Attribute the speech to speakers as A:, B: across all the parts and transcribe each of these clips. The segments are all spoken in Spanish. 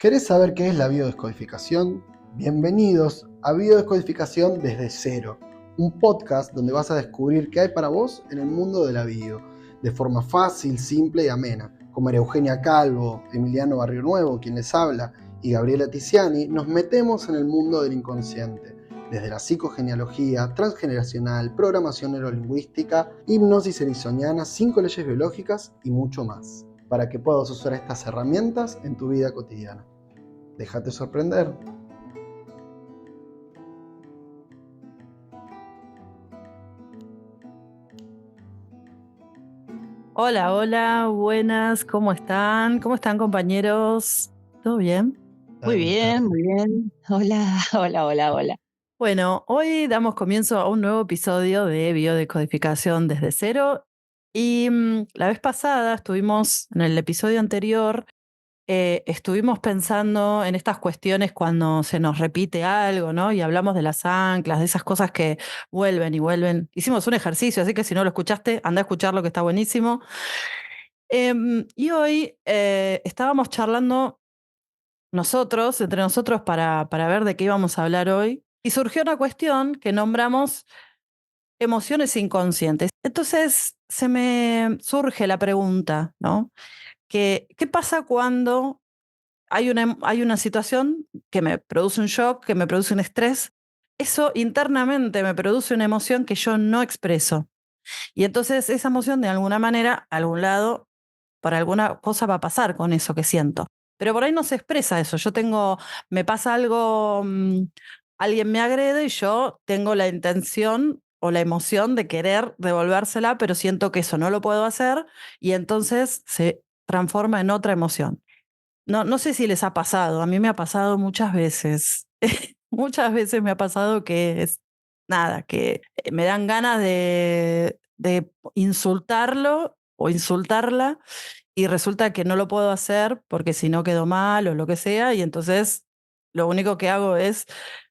A: ¿Querés saber qué es la biodescodificación? Bienvenidos a Biodescodificación desde cero, un podcast donde vas a descubrir qué hay para vos en el mundo de la bio, de forma fácil, simple y amena. Con María Eugenia Calvo, Emiliano Barrio Nuevo, quien les habla, y Gabriela Tiziani, nos metemos en el mundo del inconsciente, desde la psicogenealogía, transgeneracional, programación neurolingüística, hipnosis ericksoniana, 5 leyes biológicas y mucho más, para que puedas usar estas herramientas en tu vida cotidiana. Déjate sorprender.
B: Hola, hola, buenas, ¿cómo están? ¿Cómo están, compañeros? ¿Todo bien?
C: Muy bien, muy bien. Hola, hola, hola, hola.
B: Bueno, hoy damos comienzo a un nuevo episodio de Biodecodificación desde cero. Y la vez pasada estuvimos, en el episodio anterior, estuvimos pensando en estas cuestiones cuando se nos repite algo, ¿no? Y hablamos de las anclas, de esas cosas que vuelven y vuelven. Hicimos un ejercicio, así que si no lo escuchaste, anda a escucharlo, que está buenísimo. Y hoy estábamos charlando entre nosotros, para ver de qué íbamos a hablar hoy. Y surgió una cuestión que nombramos emociones inconscientes. Entonces se me surge la pregunta, ¿no? ¿Qué pasa cuando hay una situación que me produce un shock, que me produce un estrés? Eso internamente me produce una emoción que yo no expreso. Y entonces esa emoción, de alguna manera, a algún lado, por alguna cosa va a pasar con eso que siento. Pero por ahí no se expresa eso. Me pasa algo, alguien me agrede y yo tengo la intención o la emoción de querer devolvérsela, pero siento que eso no lo puedo hacer y entonces se transforma en otra emoción. No sé si les ha pasado, a mí me ha pasado muchas veces. Muchas veces me ha pasado que es nada, que me dan ganas de insultarlo o insultarla y resulta que no lo puedo hacer porque si no quedo mal o lo que sea, y entonces lo único que hago es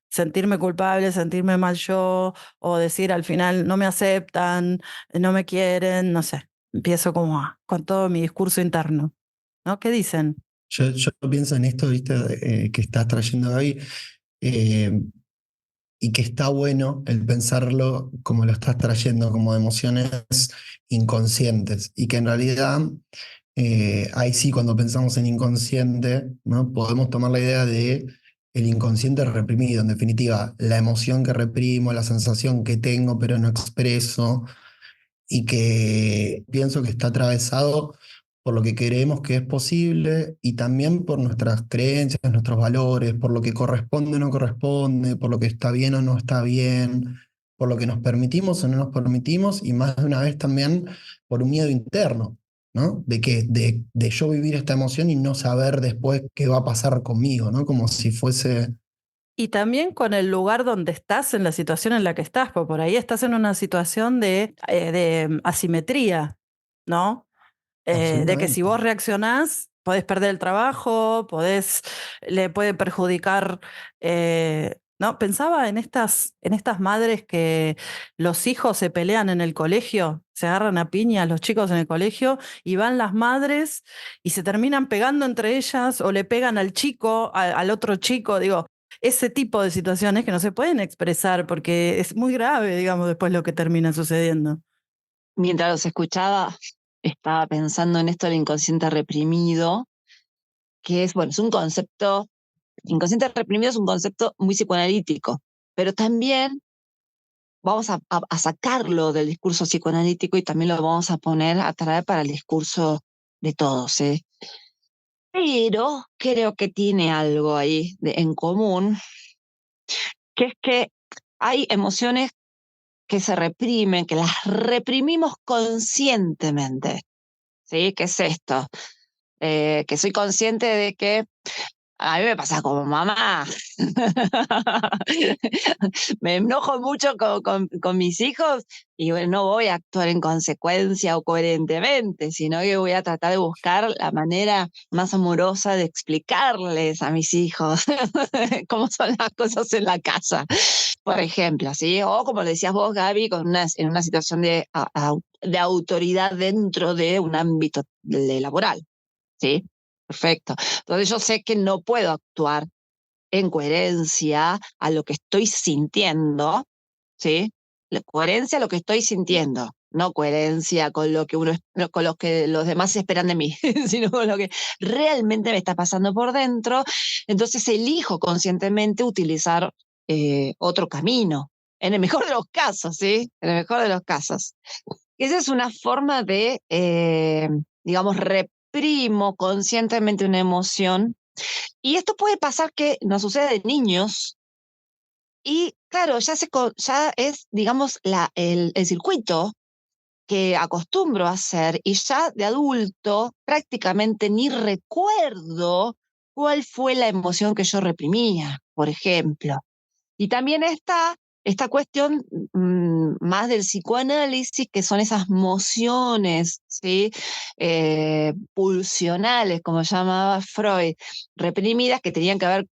B: sentirme culpable, sentirme mal yo, o decir al final no me aceptan, no me quieren, no sé. Empiezo como con todo mi discurso interno, ¿no? ¿Qué dicen?
A: Yo pienso en esto, ¿viste? Que estás trayendo hoy, y que está bueno el pensarlo como lo estás trayendo, como emociones inconscientes, y que en realidad ahí sí, cuando pensamos en inconsciente, ¿no? Podemos tomar la idea de el inconsciente reprimido, en definitiva, la emoción que reprimo, la sensación que tengo pero no expreso, y que pienso que está atravesado por lo que creemos que es posible y también por nuestras creencias, nuestros valores, por lo que corresponde o no corresponde, por lo que está bien o no está bien, por lo que nos permitimos o no nos permitimos, y más de una vez también por un miedo interno, ¿no? De yo vivir esta emoción y no saber después qué va a pasar conmigo, ¿no? Como si fuese...
B: Y también con el lugar donde estás, en la situación en la que estás, porque por ahí estás en una situación de asimetría, ¿no? De que si
A: Absolutamente.
B: vos reaccionás, podés perder el trabajo, le puede perjudicar. ¿No? Pensaba en estas madres que los hijos se pelean en el colegio, se agarran a piñas los chicos en el colegio y van las madres y se terminan pegando entre ellas o le pegan al chico, al otro chico, digo. Ese tipo de situaciones que no se pueden expresar porque es muy grave, digamos, después lo que termina sucediendo.
C: Mientras los escuchaba, estaba pensando en esto del inconsciente reprimido, que es, bueno, es un concepto, inconsciente reprimido es un concepto muy psicoanalítico, pero también vamos a sacarlo del discurso psicoanalítico y también lo vamos a poner a traer para el discurso de todos, ¿eh? Pero creo que tiene algo ahí en común, que es que hay emociones que se reprimen, que las reprimimos conscientemente. ¿Sí? ¿Qué es esto? Que soy consciente de que a mí me pasa como mamá. Me enojo mucho con mis hijos y bueno, no voy a actuar en consecuencia o coherentemente, sino que voy a tratar de buscar la manera más amorosa de explicarles a mis hijos cómo son las cosas en la casa, por ejemplo, ¿sí? O como le decías vos, Gaby, en una situación de autoridad dentro de un ámbito laboral, ¿sí? Perfecto. Entonces yo sé que no puedo actuar en coherencia a lo que estoy sintiendo, ¿sí? La coherencia a lo que estoy sintiendo, no coherencia con lo que no, con lo que los demás esperan de mí, sino con lo que realmente me está pasando por dentro. Entonces elijo conscientemente utilizar otro camino, en el mejor de los casos, ¿sí? En el mejor de los casos. Esa es una forma de, digamos, reprimo conscientemente una emoción. Y esto puede pasar que nos sucede de niños y claro, ya es, digamos, el circuito que acostumbro a hacer y ya de adulto prácticamente ni recuerdo cuál fue la emoción que yo reprimía, por ejemplo. Y también está esta cuestión más del psicoanálisis, que son esas mociones, ¿sí? Pulsionales, como llamaba Freud, reprimidas, que tenían que ver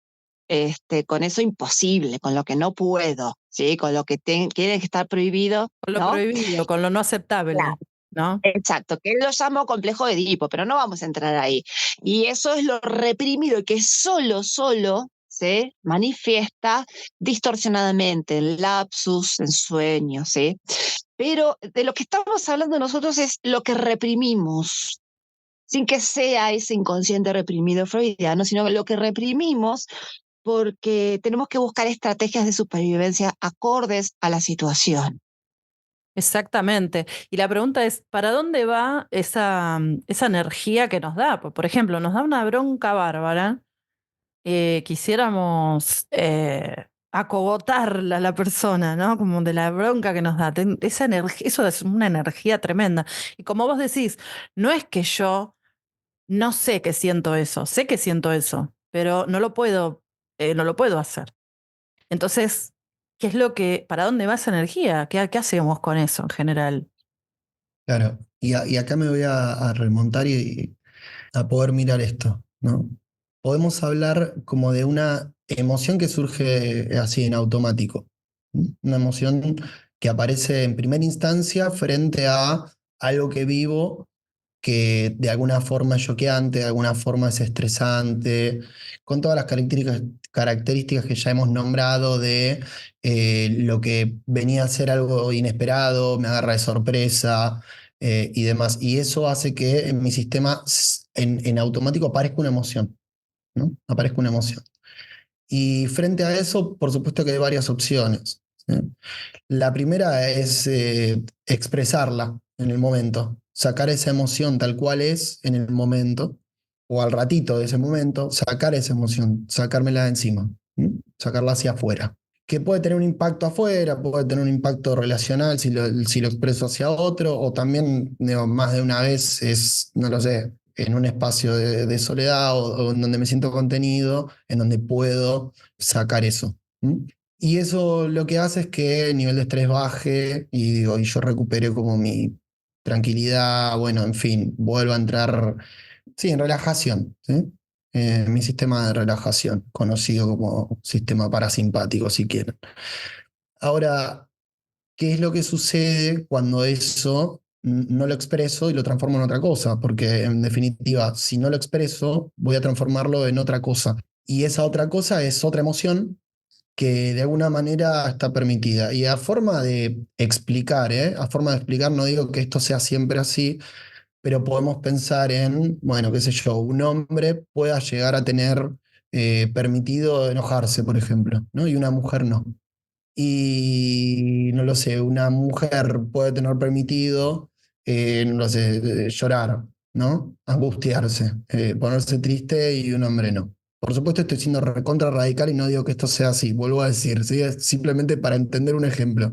C: con eso imposible, con lo que no puedo, ¿sí? Con lo que tiene que estar prohibido,
B: Con lo
C: ¿no?
B: prohibido, con lo no aceptable, ¿no?
C: Exacto, que lo llamo complejo de Edipo, pero no vamos a entrar ahí. Y eso es lo reprimido, que solo se manifiesta distorsionadamente en lapsus, en sueños, ¿sí? Pero de lo que estamos hablando nosotros es lo que reprimimos, sin que sea ese inconsciente reprimido freudiano, sino lo que reprimimos porque tenemos que buscar estrategias de supervivencia acordes a la situación.
B: Exactamente. Y la pregunta es, ¿para dónde va esa energía que nos da? Por ejemplo, nos da una bronca bárbara. Quisiéramos acogotarla a la persona, ¿no? Como de la bronca que nos da. Esa energía, eso es una energía tremenda. Y como vos decís, no es que yo no sé que siento eso, sé que siento eso, pero no lo puedo hacer. Entonces, ¿qué es para dónde va esa energía? ¿Qué hacemos con eso en general?
A: Claro, y acá me voy a remontar y a poder mirar esto, ¿no? Podemos hablar como de una emoción que surge así en automático, ¿no? Una emoción que aparece en primera instancia frente a algo que vivo que de alguna forma es choqueante, de alguna forma es estresante, con todas las características que ya hemos nombrado de lo que venía a ser algo inesperado, me agarra de sorpresa y demás. Y eso hace que en mi sistema en automático aparezca una emoción, ¿no? Aparezca una emoción. Y frente a eso, por supuesto que hay varias opciones, ¿sí? La primera es expresarla en el momento, sacar esa emoción tal cual es en el momento, o al ratito de ese momento, sacar esa emoción, sacármela de encima, ¿sí? Sacarla hacia afuera. Que puede tener un impacto afuera, puede tener un impacto relacional si lo expreso hacia otro, o también digo, más de una vez es, no lo sé, en un espacio de soledad o en donde me siento contenido, en donde puedo sacar eso. ¿Sí? Y eso lo que hace es que el nivel de estrés baje y, digo, y yo recupere como mi tranquilidad, bueno, en fin, vuelvo a entrar, sí, en relajación, ¿sí? Mi sistema de relajación, conocido como sistema parasimpático, si quieren. Ahora, ¿qué es lo que sucede cuando eso no lo expreso y lo transformo en otra cosa? Porque en definitiva, si no lo expreso, voy a transformarlo en otra cosa. Y esa otra cosa es otra emoción que de alguna manera está permitida. Y a forma de explicar, ¿eh? A forma de explicar, no digo que esto sea siempre así, pero podemos pensar en, bueno, qué sé yo, un hombre pueda llegar a tener permitido enojarse, por ejemplo, ¿no? Y una mujer no. Y no lo sé, una mujer puede tener permitido, no lo sé, llorar, ¿no? Angustiarse, ponerse triste y un hombre no. Por supuesto estoy siendo recontra radical y no digo que esto sea así, vuelvo a decir, ¿sí? Es simplemente para entender un ejemplo.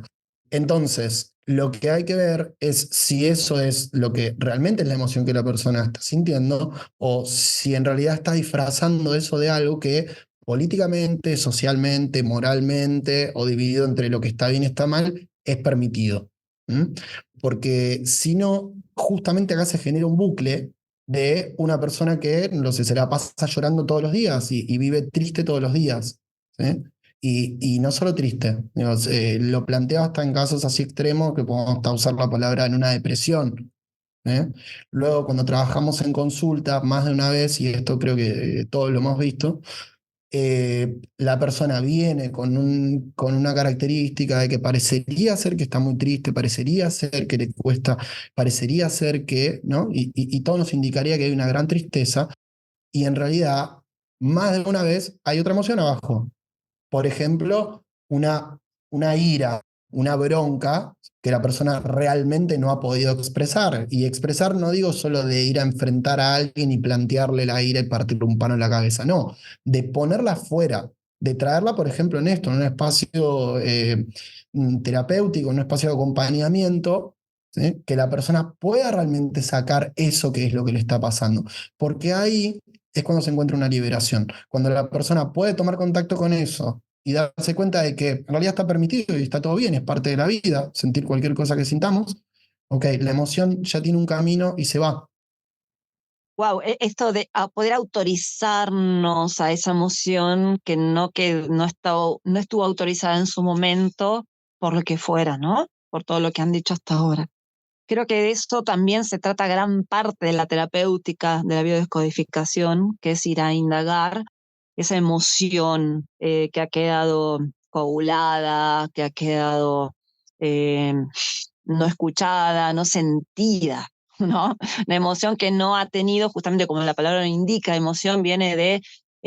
A: Entonces, lo que hay que ver es si eso es lo que realmente es la emoción que la persona está sintiendo o si en realidad está disfrazando eso de algo que políticamente, socialmente, moralmente o dividido entre lo que está bien y está mal, es permitido. ¿Mm? Porque si no, justamente acá se genera un bucle de una persona que, no sé, se la pasa llorando todos los días y vive triste todos los días. ¿Sí? Y no solo triste, digo, lo planteo hasta en casos así extremos que podemos hasta usar la palabra en una depresión. ¿eh? Luego, cuando trabajamos en consulta, más de una vez, y esto creo que todos lo hemos visto, la persona viene con una característica de que parecería ser que está muy triste, parecería ser que le cuesta, parecería ser que, ¿no? Y todo nos indicaría que hay una gran tristeza, y en realidad, más de una vez, hay otra emoción abajo. Por ejemplo, una ira, una bronca que la persona realmente no ha podido expresar. Y expresar no digo solo de ir a enfrentar a alguien y plantearle la ira y partirle un palo en la cabeza, no, de ponerla afuera, de traerla, por ejemplo, en esto, en un espacio terapéutico, en un espacio de acompañamiento, ¿sí? Que la persona pueda realmente sacar eso que es lo que le está pasando. Porque ahí es cuando se encuentra una liberación. Cuando la persona puede tomar contacto con eso y darse cuenta de que en realidad está permitido y está todo bien, es parte de la vida, sentir cualquier cosa que sintamos, ok, la emoción ya tiene un camino y se va.
C: Wow, esto de poder autorizarnos a esa emoción que no estuvo autorizada en su momento por lo que fuera, ¿no? Por todo lo que han dicho hasta ahora. Creo que de esto también se trata gran parte de la terapéutica, de la biodescodificación, que es ir a indagar esa emoción que ha quedado coagulada, que ha quedado eh, no escuchada, no sentida, ¿no? Una emoción que no ha tenido, justamente como la palabra lo indica, emoción viene de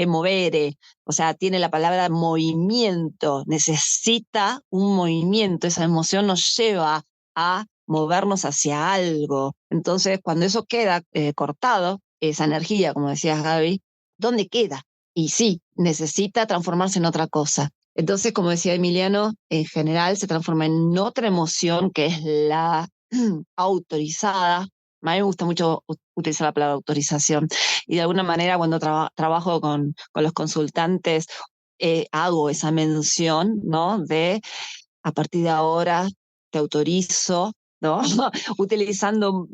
C: movere, o sea, tiene la palabra movimiento, necesita un movimiento, esa emoción nos lleva a movernos hacia algo. Entonces, cuando eso queda cortado, esa energía, como decías Gaby, ¿dónde queda? Y sí, necesita transformarse en otra cosa. Entonces, como decía Emiliano, en general se transforma en otra emoción que es la autorizada. A mí me gusta mucho utilizar la palabra autorización y de alguna manera cuando trabajo con los consultantes hago esa mención, ¿no? De a partir de ahora te autorizo, ¿no? Utilizando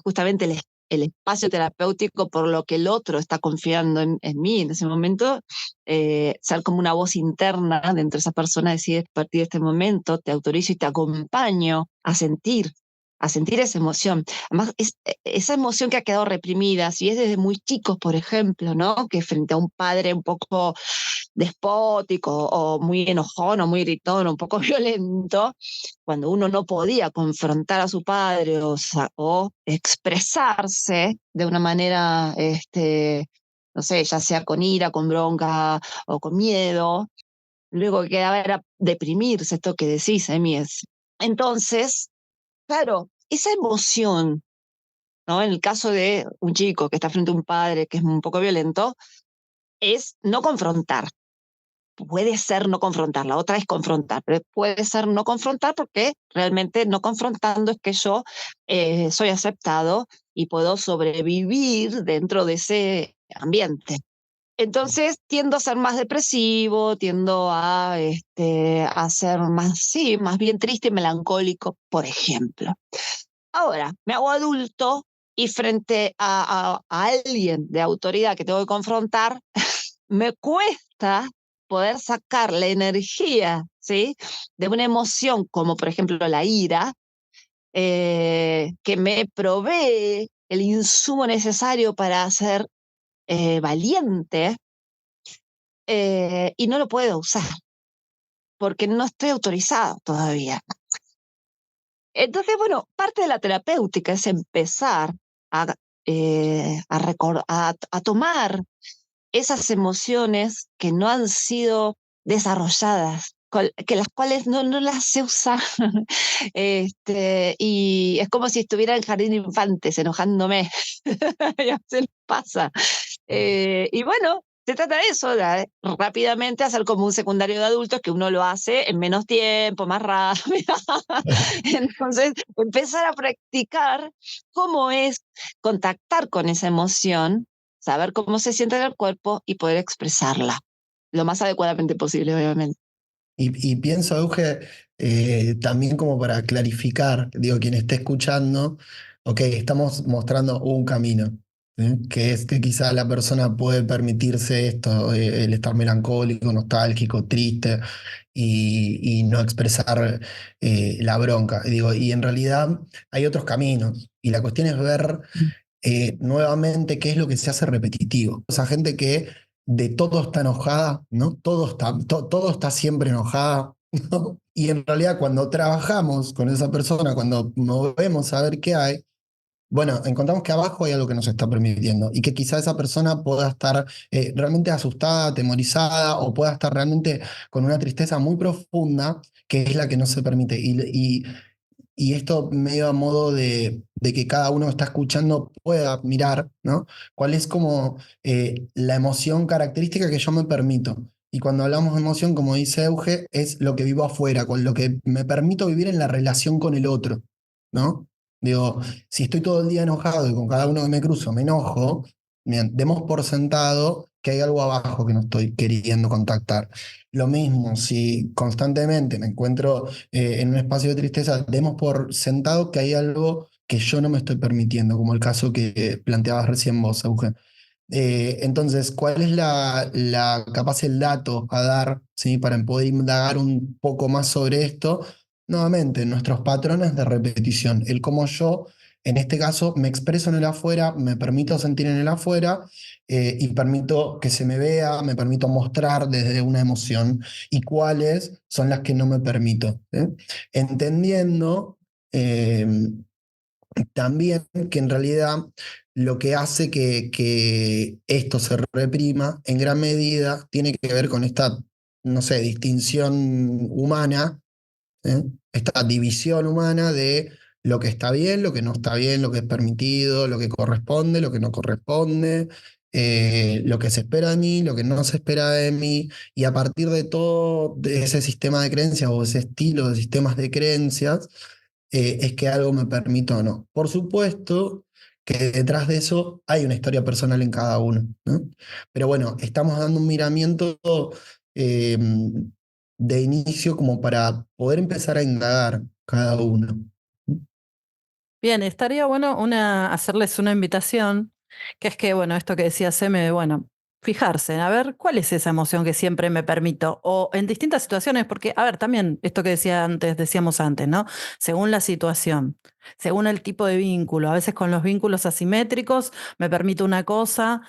C: justamente el espacio terapéutico por lo que el otro está confiando en mí en ese momento, ser como una voz interna dentro de esa persona, decir, a partir de este momento te autorizo y te acompaño a sentir esa emoción. Además, esa emoción que ha quedado reprimida, si es desde muy chicos, por ejemplo, ¿no? Que frente a un padre un poco despótico o muy enojón o muy gritón o un poco violento, cuando uno no podía confrontar a su padre o expresarse de una manera, no sé, ya sea con ira, con bronca o con miedo, luego que quedaba era deprimirse, esto que decís, Mies. Entonces, claro, esa emoción, ¿no? En el caso de un chico que está frente a un padre que es un poco violento, es no confrontar. Puede ser no confrontar, la otra es confrontar, pero puede ser no confrontar porque realmente no confrontando es que yo soy aceptado y puedo sobrevivir dentro de ese ambiente. Entonces tiendo a ser más depresivo, tiendo a ser más, sí, más bien triste y melancólico, por ejemplo. Ahora, me hago adulto y frente a alguien de autoridad que tengo que confrontar, me cuesta poder sacar la energía, ¿sí? De una emoción como por ejemplo la ira, que me provee el insumo necesario para ser valiente, y no lo puedo usar porque no estoy autorizado todavía. Entonces, bueno, parte de la terapéutica es empezar a, a tomar esas emociones que no han sido desarrolladas, que las cuales no las sé usar. Y es como si estuviera en jardín de infantes enojándome. Ya se les pasa. Y bueno, se trata de eso, de rápidamente hacer como un secundario de adultos que uno lo hace en menos tiempo, más rápido. Entonces, empezar a practicar cómo es contactar con esa emoción, saber cómo se siente en el cuerpo y poder expresarla lo más adecuadamente posible, obviamente.
A: Y pienso, Euge, también como para clarificar, digo, quien esté escuchando, ok, estamos mostrando un camino, ¿sí? Que es que quizá la persona puede permitirse esto, el estar melancólico, nostálgico, triste y no expresar la bronca. Y digo, y en realidad hay otros caminos. Y la cuestión es ver nuevamente qué es lo que se hace repetitivo. Esa gente que de todo está enojada, ¿no? Todo está siempre enojada, ¿no? Y en realidad cuando trabajamos con esa persona, cuando movemos a ver qué hay, bueno, encontramos que abajo hay algo que nos está permitiendo y que quizá esa persona pueda estar realmente asustada, atemorizada o pueda estar realmente con una tristeza muy profunda que es la que no se permite. Y esto medio a modo de que cada uno que está escuchando pueda mirar, ¿no? ¿Cuál es como la emoción característica que yo me permito? Y cuando hablamos de emoción, como dice Euge, es lo que vivo afuera, con lo que me permito vivir en la relación con el otro, ¿no? Digo, si estoy todo el día enojado y con cada uno que me cruzo me enojo, bien, demos por sentado que hay algo abajo que no estoy queriendo contactar. Lo mismo, si constantemente me encuentro en un espacio de tristeza, demos por sentado que hay algo que yo no me estoy permitiendo, como el caso que planteabas recién vos, Eugen. Entonces, ¿cuál es capaz el dato a dar, ¿sí? Para poder indagar un poco más sobre esto? Nuevamente, nuestros patrones de repetición, el cómo yo, en este caso, me expreso en el afuera, me permito sentir en el afuera y permito que se me vea, me permito mostrar desde una emoción y cuáles son las que no me permito. ¿Sí? Entendiendo eh, también que en realidad lo que hace que esto se reprima en gran medida tiene que ver con esta, no sé, distinción humana, ¿eh? Esta división humana de lo que está bien, lo que no está bien, lo que es permitido, lo que corresponde, lo que no corresponde, lo que se espera de mí, lo que no se espera de mí, y a partir de todo de ese sistema de creencias o ese estilo de sistemas de creencias, es que algo me permito o no. Por supuesto que detrás de eso hay una historia personal en cada uno, ¿no? Pero bueno, estamos dando un miramiento eh, de inicio como para poder empezar a indagar cada uno.
B: Bien, estaría bueno hacerles una invitación, que es que, bueno, esto que decía Seme, bueno, fijarse, a ver, ¿cuál es esa emoción que siempre me permito? O en distintas situaciones, porque, a ver, también esto que decíamos antes, ¿no? Según la situación, según el tipo de vínculo, a veces con los vínculos asimétricos me permito una cosa,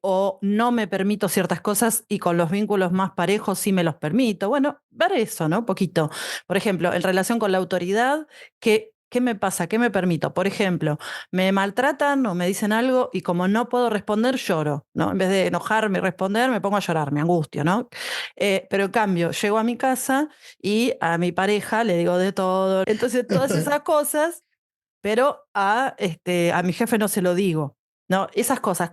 B: o no me permito ciertas cosas y con los vínculos más parejos sí me los permito. Bueno, ver eso, ¿no? Poquito. Por ejemplo, en relación con la autoridad, ¿qué me pasa? ¿Qué me permito? Por ejemplo, me maltratan o me dicen algo y como no puedo responder, lloro, ¿no? En vez de enojarme y responder, me pongo a llorar, me angustio, ¿no? Pero en cambio, llego a mi casa y a mi pareja le digo de todo. Entonces, todas esas cosas, pero a mi jefe no se lo digo. No, esas cosas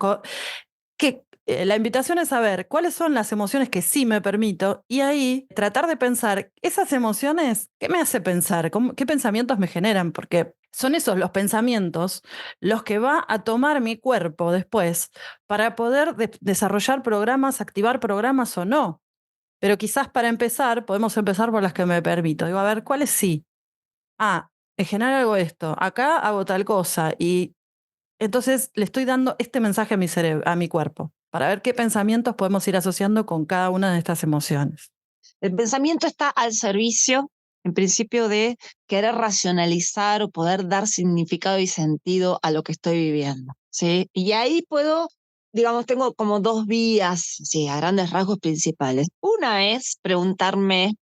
B: que la invitación es saber cuáles son las emociones que sí me permito y ahí tratar de pensar esas emociones, ¿qué me hace pensar? ¿Qué pensamientos me generan? Porque son esos los pensamientos los que va a tomar mi cuerpo después para poder desarrollar programas, activar programas o no. Pero quizás para empezar, podemos empezar por las que me permito. Digo, a ver, ¿cuáles sí? Ah, en general hago esto, acá hago tal cosa y entonces le estoy dando este mensaje a mi cerebro, a mi cuerpo, para ver qué pensamientos podemos ir asociando con cada una de estas emociones.
C: El pensamiento está al servicio, en principio, de querer racionalizar o poder dar significado y sentido a lo que estoy viviendo, ¿sí? Y ahí puedo, digamos, tengo como dos vías, sí, a grandes rasgos principales. Una es preguntarme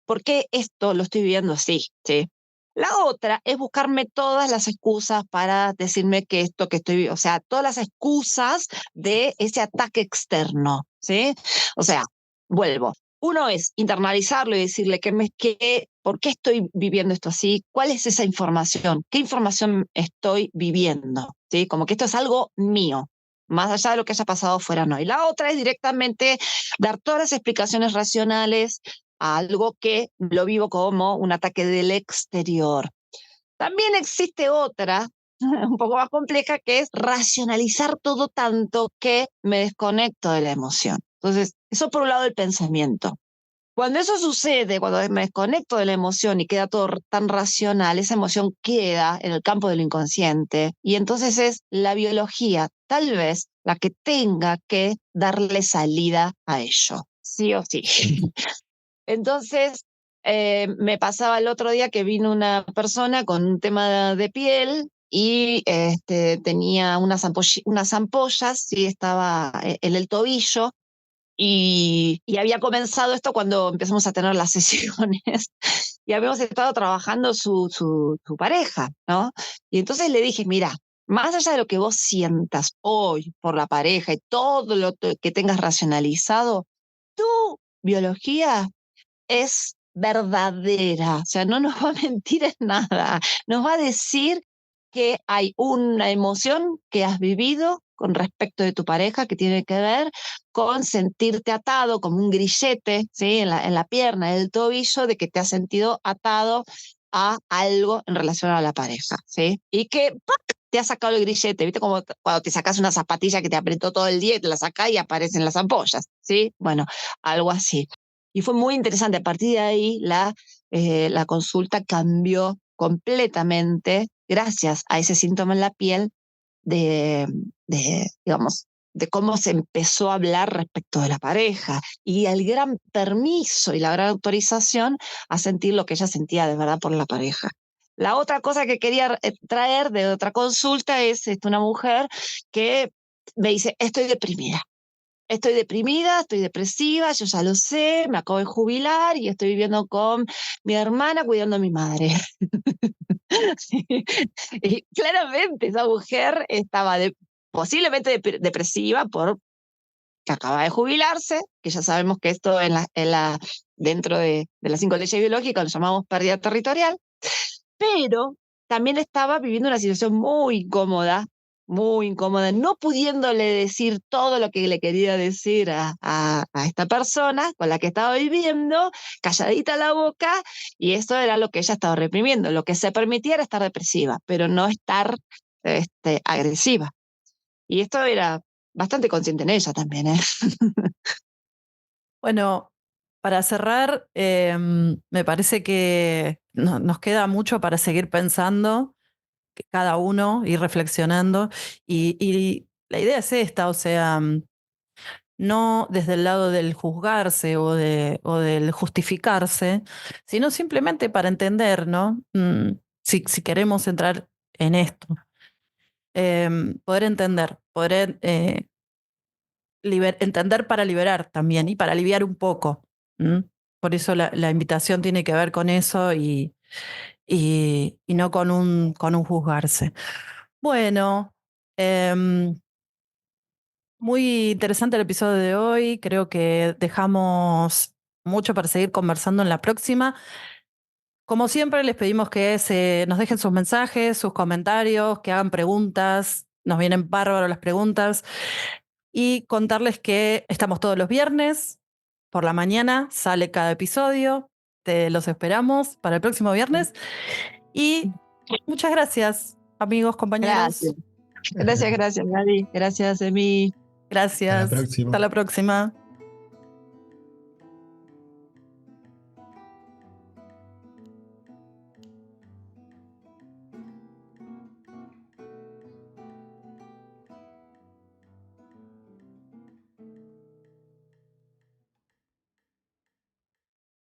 C: por qué esto lo estoy viviendo así, ¿sí? La otra es buscarme todas las excusas para decirme que esto que estoy, o sea, todas las excusas de ese ataque externo, ¿sí? O sea, vuelvo. Uno es internalizarlo y decirle por qué estoy viviendo esto así, cuál es esa información, qué información estoy viviendo, ¿sí? Como que esto es algo mío, más allá de lo que haya pasado fuera, no. Y la otra es directamente dar todas las explicaciones racionales a algo que lo vivo como un ataque del exterior. También existe otra, un poco más compleja, que es racionalizar todo tanto que me desconecto de la emoción. Entonces, eso por un lado el pensamiento. Cuando eso sucede, cuando me desconecto de la emoción y queda todo tan racional, esa emoción queda en el campo del inconsciente y entonces es la biología, tal vez, la que tenga que darle salida a ello, sí o sí. Entonces, me pasaba el otro día que vino una persona con un tema de piel y tenía unas ampollas, sí, estaba en el tobillo y había comenzado esto cuando empezamos a tener las sesiones y habíamos estado trabajando su pareja, ¿no? Y entonces le dije, mira, más allá de lo que vos sientas hoy por la pareja y todo lo que tengas racionalizado, tu biología es verdadera, o sea, no nos va a mentir en nada, nos va a decir que hay una emoción que has vivido con respecto de tu pareja que tiene que ver con sentirte atado como un grillete, ¿sí? En la pierna, en el tobillo, de que te has sentido atado a algo en relación a la pareja, ¿sí? Y que ¡pac! Te ha sacado el grillete, ¿viste? Como cuando te sacas una zapatilla que te apretó todo el día y te la sacás y aparecen las ampollas, ¿sí? Bueno, algo así. Y fue muy interesante. A partir de ahí, la consulta cambió completamente gracias a ese síntoma en la piel digamos, de cómo se empezó a hablar respecto de la pareja y el gran permiso y la gran autorización a sentir lo que ella sentía de verdad por la pareja. La otra cosa que quería traer de otra consulta es una mujer que me dice, estoy deprimida, estoy depresiva, yo ya lo sé, me acabo de jubilar y estoy viviendo con mi hermana cuidando a mi madre. Y claramente esa mujer estaba posiblemente depresiva por que acaba de jubilarse, que ya sabemos que esto dentro de las 5 leyes biológicas lo llamamos pérdida territorial, pero también estaba viviendo una situación muy incómoda, no pudiéndole decir todo lo que le quería decir a esta persona con la que estaba viviendo, calladita la boca, y eso era lo que ella estaba reprimiendo. Lo que se permitía era estar depresiva, pero no estar agresiva. Y esto era bastante consciente en ella también, ¿eh?
B: Bueno, para cerrar, me parece que nos queda mucho para seguir pensando, que cada uno y reflexionando. Y la idea es esta, o sea, no desde el lado del juzgarse o del justificarse, sino simplemente para entender, ¿no? Si queremos entrar en esto, poder entender, poder entender para liberar también y para aliviar un poco. ¿M? Por eso la invitación tiene que ver con eso y no con un juzgarse. Bueno, em, muy interesante el episodio de hoy. Creo que dejamos mucho para seguir conversando en la próxima. Como siempre, les pedimos que nos dejen sus mensajes, sus comentarios, que hagan preguntas. Nos vienen bárbaros las preguntas. Y contarles que estamos todos los viernes por la mañana, sale cada episodio. Te los esperamos para el próximo viernes. Y muchas gracias, amigos,
C: Gracias.
B: compañeros.
C: Gracias, Gaby. Gracias, Emi.
A: Hasta la
B: Gracias.
A: próxima.
B: Hasta la próxima.